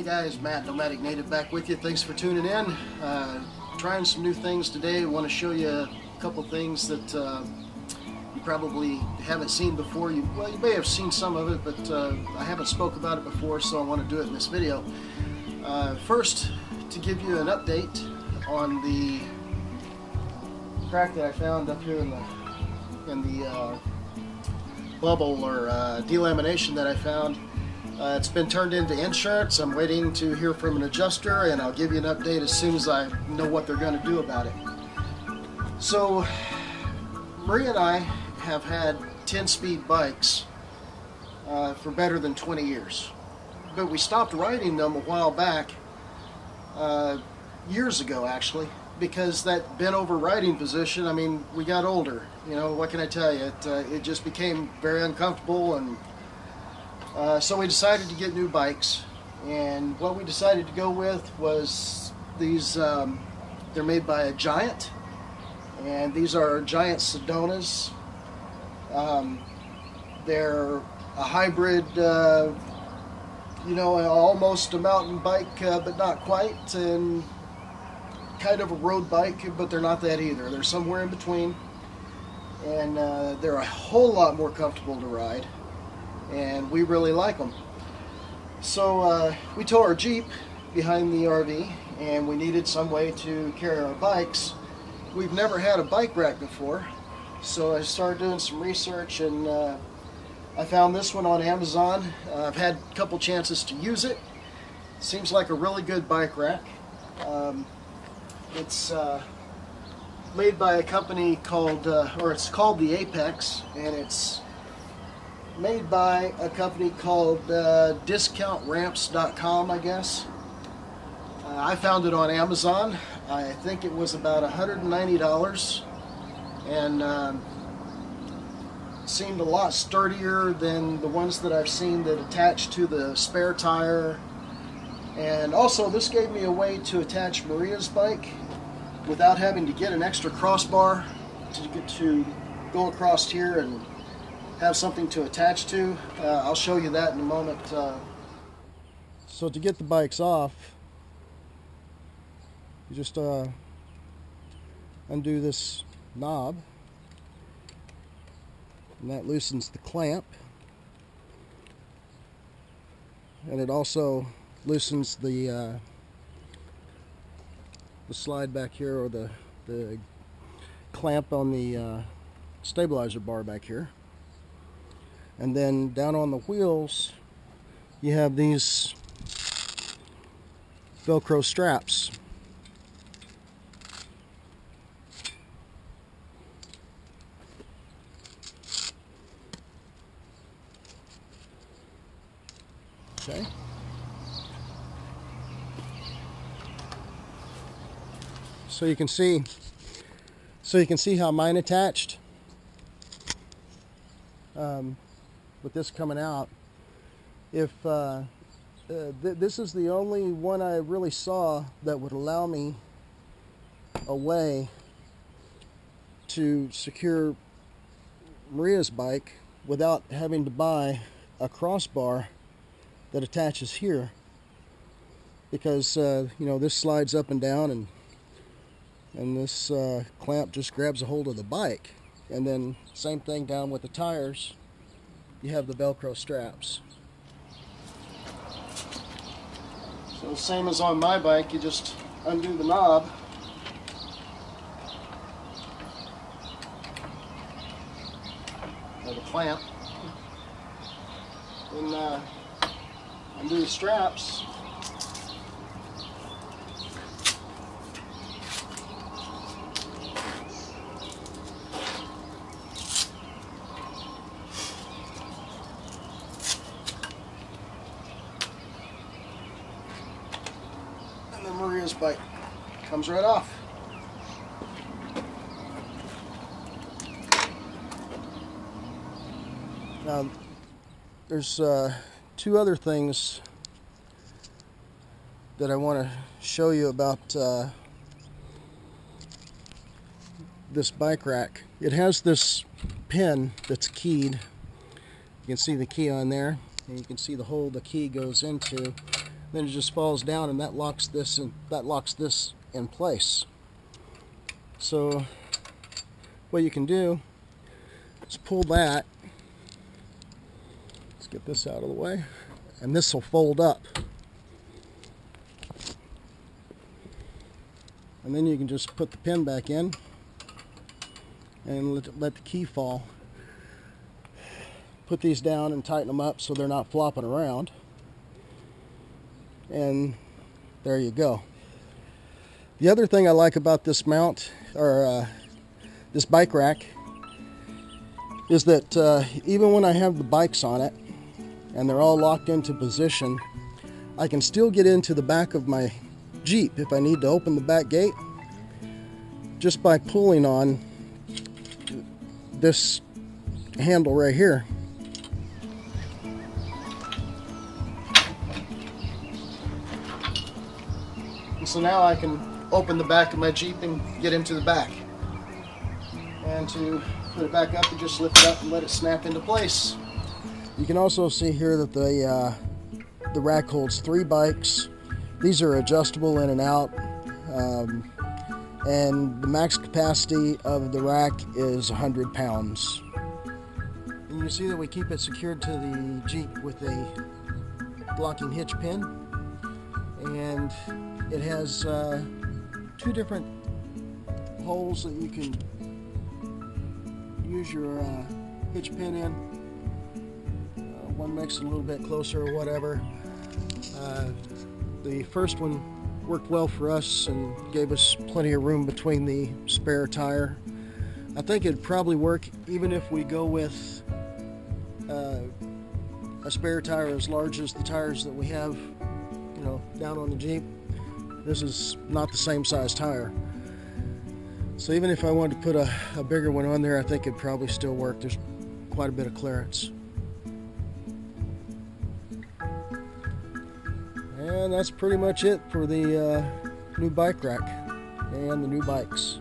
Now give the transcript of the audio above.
Hey guys, Matt, Nomadic Native, back with you. Thanks for tuning in. Trying some new things today. I want to show you a couple things that you probably haven't seen before. You may have seen some of it, but I haven't spoke about it before, so I want to do it in this video. First, to give you an update on the crack that I found up here in the bubble or delamination that I found. It's been turned into insurance. I'm waiting to hear from an adjuster, and I'll give you an update as soon as I know what they're going to do about it. So, Maria and I have had 10-speed bikes for better than 20 years. But we stopped riding them a while back, years ago actually, because that bent over riding position, I mean, we got older. You know, what can I tell you? It just became very uncomfortable, and so we decided to get new bikes, and what we decided to go with was these. They're made by a Giant, and these are Giant Sadonas. They're a hybrid, you know, almost a mountain bike, but not quite, and kind of a road bike, but they're not that either. They're somewhere in between, and they're a whole lot more comfortable to ride, and we really like them. So we tow our Jeep behind the RV, and we needed some way to carry our bikes. We've never had a bike rack before, so I started doing some research, and I found this one on Amazon. I've had a couple chances to use it. Seems like a really good bike rack. It's made by a company called, or it's called the Apex, and it's made by a company called discountramps.com, I guess. I found it on Amazon. I think it was about $190, and seemed a lot sturdier than the ones that I've seen that attach to the spare tire. And also, this gave me a way to attach Maria's bike without having to get an extra crossbar to go across here and have something to attach to. I'll show you that in a moment. So to get the bikes off, you just undo this knob, and that loosens the clamp, and it also loosens the slide back here, or the clamp on the stabilizer bar back here. And then down on the wheels, you have these Velcro straps. Okay. So you can see how mine attached. With this coming out, if this is the only one I really saw that would allow me a way to secure Maria's bike without having to buy a crossbar that attaches here, because you know, this slides up and down, and this clamp just grabs a hold of the bike. And then same thing down with the tires. You have the Velcro straps. So same as on my bike, you just undo the knob, or the clamp, and undo the straps. And then Maria's bike comes right off. Now, there's two other things that I want to show you about this bike rack. It has this pin that's keyed. You can see the key on there, and you can see the hole the key goes into. Then it just falls down, and that locks this in place. So what you can do is pull that. Let's get this out of the way, and this will fold up. And then you can just put the pin back in and let the key fall. Put these down and tighten them up so they're not flopping around. And there you go. The other thing I like about this mount, or this bike rack, is that even when I have the bikes on it and they're all locked into position, I can still get into the back of my Jeep if I need to open the back gate just by pulling on this handle right here. And so now I can open the back of my Jeep and get into the back. And to put it back up, you just lift it up and let it snap into place. You can also see here that the rack holds 3 bikes. These are adjustable in and out. And the max capacity of the rack is 100 pounds. And you see that we keep it secured to the Jeep with a blocking hitch pin. And it has 2 different holes that you can use your hitch pin in. One makes it a little bit closer or whatever. The first one worked well for us and gave us plenty of room between the spare tire. I think it'd probably work even if we go with a spare tire as large as the tires that we have, you know, down on the Jeep. This is not the same size tire. So even if I wanted to put a bigger one on there, I think it'd probably still work. There's quite a bit of clearance. And that's pretty much it for the new bike rack and the new bikes.